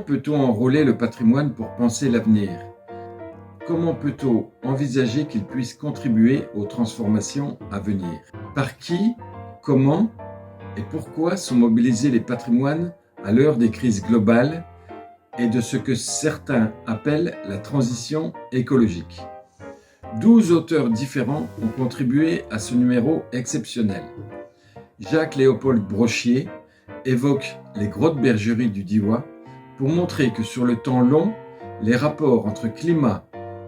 peut-on enrôler le patrimoine pour penser l'avenir? Comment peut-on envisager qu'il puisse contribuer aux transformations à venir? Par qui, comment et pourquoi sont mobilisés les patrimoines à l'heure des crises globales et de ce que certains appellent la transition écologique? 12 auteurs différents ont contribué à ce numéro exceptionnel. Jacques-Léopold Brochier évoque les grottes bergeries du Diois pour montrer que sur le temps long, les rapports entre climat,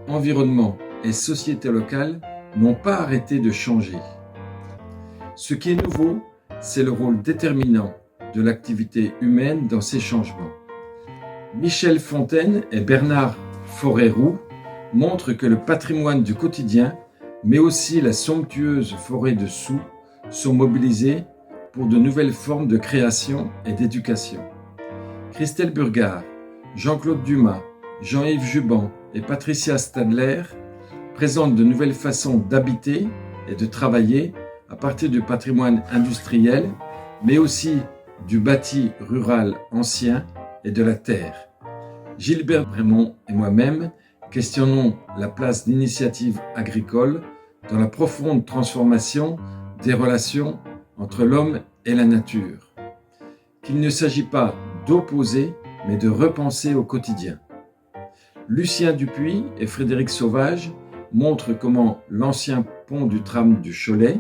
environnement et société locale n'ont pas arrêté de changer. Ce qui est nouveau, c'est le rôle déterminant de l'activité humaine dans ces changements. Michel Fontaine et Bernard Forêt-Roux montrent que le patrimoine du quotidien, mais aussi la somptueuse forêt de Soux, sont mobilisés pour de nouvelles formes de création et d'éducation. Christelle Burgard, Jean-Claude Dumas, Jean-Yves Juban et Patricia Stadler présentent de nouvelles façons d'habiter et de travailler à partir du patrimoine industriel, mais aussi du bâti rural ancien et de la terre. Gilbert Brémond et moi-même questionnons la place d'initiatives agricoles dans la profonde transformation des relations entre l'homme et la nature. Qu'il ne s'agit pas d'opposer, mais de repenser au quotidien. Lucien Dupuis et Frédéric Sauvage montrent comment l'ancien pont du tram du Cholet,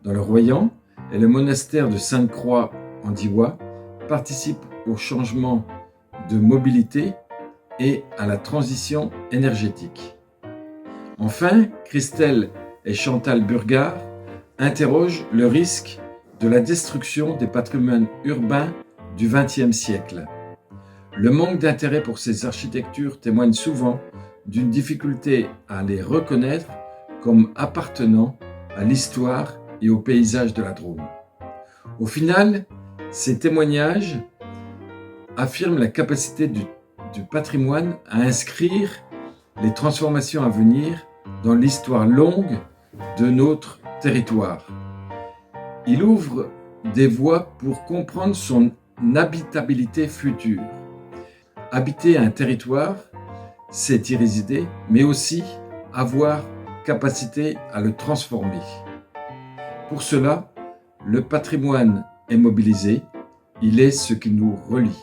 dans le Royan, et le monastère de Sainte-Croix en Diois participent au changement de mobilité et à la transition énergétique. Enfin, Christelle et Chantal Burgard interrogent le risque de la destruction des patrimoines urbains du XXe siècle. Le manque d'intérêt pour ces architectures témoigne souvent d'une difficulté à les reconnaître comme appartenant à l'histoire et au paysage de la Drôme. Au final, ces témoignages affirment la capacité du patrimoine à inscrire les transformations à venir dans l'histoire longue de notre territoire. Il ouvre des voies pour comprendre son habitabilité future. Habiter un territoire, c'est y résider, mais aussi avoir capacité à le transformer. Pour cela, le patrimoine est mobilisé, il est ce qui nous relie.